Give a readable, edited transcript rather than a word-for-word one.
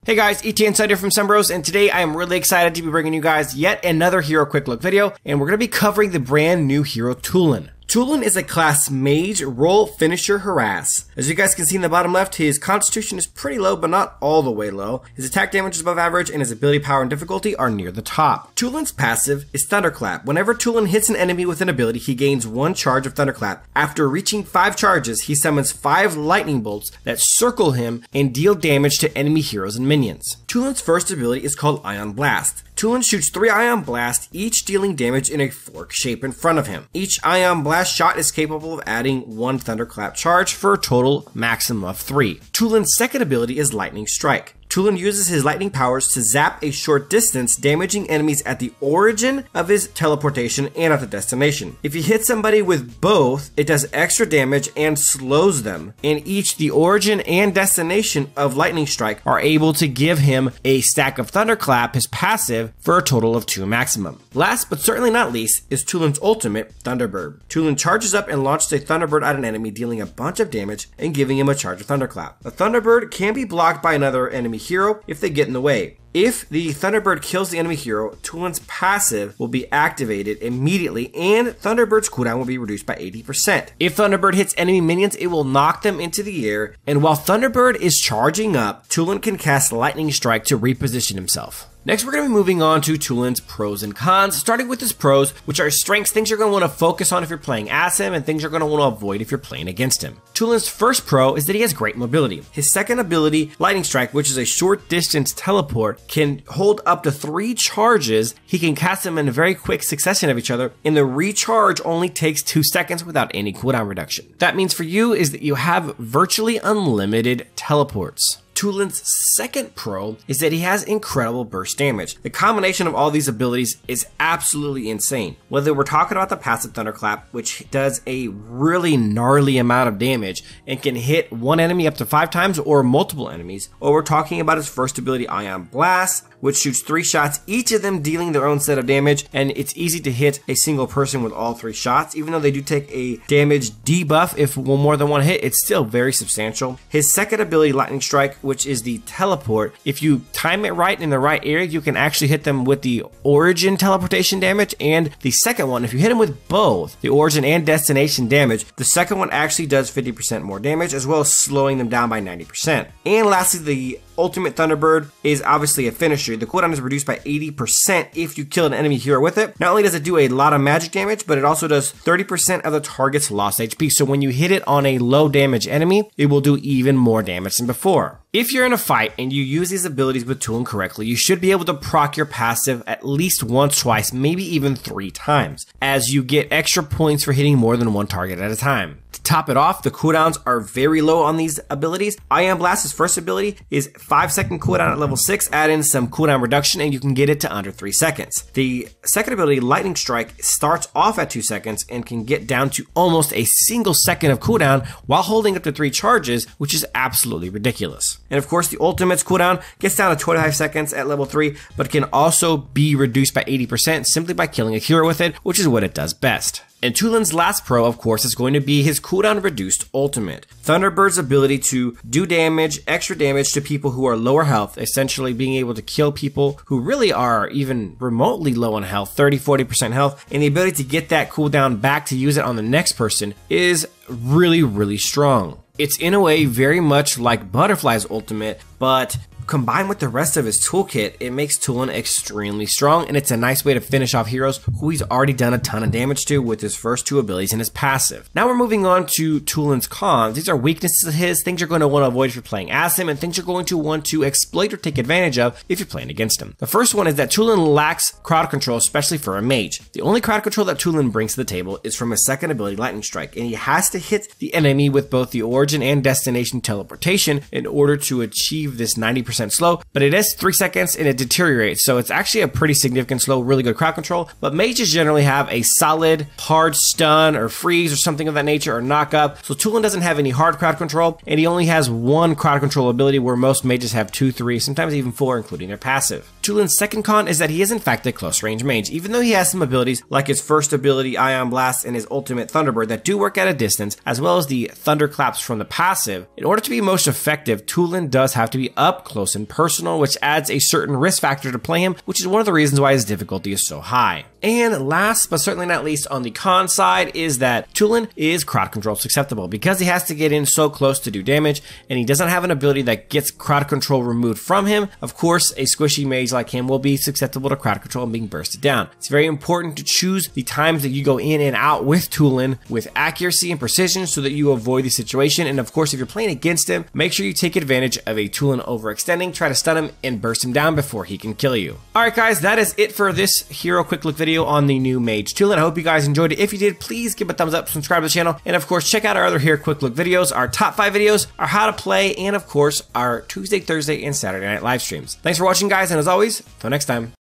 Hey guys, ET Insider from Sunbros, and today I am really excited to be bringing you guys yet another hero quick look video, and we're going to be covering the brand new hero Tulen. Tulen is a class mage, roll, finisher, harass. As you guys can see in the bottom left, his constitution is pretty low, but not all the way low. His attack damage is above average, and his ability power and difficulty are near the top. Tulen's passive is Thunderclap. Whenever Tulen hits an enemy with an ability, he gains 1 charge of Thunderclap. After reaching 5 charges, he summons 5 lightning bolts that circle him and deal damage to enemy heroes and minions. Tulen's first ability is called Ion Blast. Tulen shoots 3 Ion Blasts, each dealing damage in a fork shape in front of him. Each Ion Blast shot is capable of adding 1 Thunderclap charge for a total maximum of 3. Tulen's second ability is Lightning Strike. Tulen uses his lightning powers to zap a short distance, damaging enemies at the origin of his teleportation and at the destination. If he hits somebody with both, it does extra damage and slows them, and each the origin and destination of Lightning Strike are able to give him a stack of Thunderclap, his passive, for a total of 2 maximum. Last but certainly not least is Tulen's ultimate, Thunderbird. Tulen charges up and launches a Thunderbird at an enemy, dealing a bunch of damage and giving him a charge of Thunderclap. A Thunderbird can be blocked by another enemy hero if they get in the way. If the Thunderbird kills the enemy hero, Tulen's passive will be activated immediately and Thunderbird's cooldown will be reduced by 80%. If Thunderbird hits enemy minions, it will knock them into the air, and while Thunderbird is charging up, Tulen can cast Lightning Strike to reposition himself. Next, we're going to be moving on to Tulen's pros and cons, starting with his pros, which are his strengths, things you're going to want to focus on if you're playing as him, and things you're going to want to avoid if you're playing against him. Tulen's first pro is that he has great mobility. His second ability, Lightning Strike, which is a short distance teleport, can hold up to 3 charges. He can cast them in a very quick succession of each other, and the recharge only takes 2 seconds without any cooldown reduction. That means for you is that you have virtually unlimited teleports. Tulen's second pro is that he has incredible burst damage. The combination of all these abilities is absolutely insane. Whether we're talking about the passive Thunderclap, which does a really gnarly amount of damage and can hit one enemy up to 5 times or multiple enemies, or we're talking about his first ability, Ion Blast, which shoots 3 shots, each of them dealing their own set of damage, and it's easy to hit a single person with all 3 shots. Even though they do take a damage debuff if more than one hit, it's still very substantial. His second ability, Lightning Strike, which is the teleport, if you time it right in the right area, you can actually hit them with the origin teleportation damage, and the second one, if you hit them with both the origin and destination damage, the second one actually does 50% more damage, as well as slowing them down by 90%. And lastly, the ultimate Thunderbird is obviously a finisher. The cooldown is reduced by 80% if you kill an enemy hero with it. Not only does it do a lot of magic damage, but it also does 30% of the target's lost HP. So when you hit it on a low damage enemy, it will do even more damage than before. If you're in a fight and you use these abilities with Tulen correctly, you should be able to proc your passive at least once, twice, maybe even 3 times, as you get extra points for hitting more than 1 target at a time. To top it off, the cooldowns are very low on these abilities. Ion Blast, his first ability, is 5-second cooldown at level 6, add in some cooldown reduction, and you can get it to under 3 seconds. The second ability, Lightning Strike, starts off at 2 seconds and can get down to almost a single second of cooldown while holding up to 3 charges, which is absolutely ridiculous. And of course, the ultimate's cooldown gets down to 25 seconds at level 3, but can also be reduced by 80% simply by killing a hero with it, which is what it does best. And Tulen's last pro, of course, is going to be his cooldown reduced ultimate. Thunderbird's ability to do damage, extra damage to people who are lower health, essentially being able to kill people who really are even remotely low on health, 30-40% health, and the ability to get that cooldown back to use it on the next person is really, really strong. It's in a way very much like Butterfly's ultimate, but combined with the rest of his toolkit, it makes Tulen extremely strong, and it's a nice way to finish off heroes who he's already done a ton of damage to with his first 2 abilities and his passive. Now we're moving on to Tulen's cons. These are weaknesses of his, things you're going to want to avoid if you're playing as him, and things you're going to want to exploit or take advantage of if you're playing against him. The first one is that Tulen lacks crowd control, especially for a mage. The only crowd control that Tulen brings to the table is from his second ability, Lightning Strike, and he has to hit the enemy with both the origin and destination teleportation in order to achieve this 90% slow, but it is 3 seconds and it deteriorates, so it's actually a pretty significant slow, really good crowd control. But mages generally have a solid hard stun or freeze or something of that nature, or knock up, so Tulen doesn't have any hard crowd control, and he only has 1 crowd control ability, where most mages have 2, 3, sometimes even 4, including their passive. Tulen's second con is that he is in fact a close range mage. Even though he has some abilities like his first ability Ion Blast and his ultimate Thunderbird that do work at a distance, as well as the Thunderclaps from the passive, in order to be most effective, Tulen does have to be up close close and personal, which adds a certain risk factor to play him, which is one of the reasons why his difficulty is so high. And last, but certainly not least on the con side, is that Tulen is crowd control susceptible because he has to get in so close to do damage, and he doesn't have an ability that gets crowd control removed from him. Of course, a squishy mage like him will be susceptible to crowd control and being bursted down. It's very important to choose the times that you go in and out with Tulen with accuracy and precision so that you avoid the situation. And of course, if you're playing against him, make sure you take advantage of a Tulen overextending, try to stun him and burst him down before he can kill you. Alright guys, that is it for this hero quick look video on the new mage Tulen. I hope you guys enjoyed it. If you did, please give a thumbs up, subscribe to the channel, and of course check out our other hero quick look videos, our top 5 videos, our how to play, and of course our Tuesday, Thursday, and Saturday night live streams. Thanks for watching guys, and as always, until next time.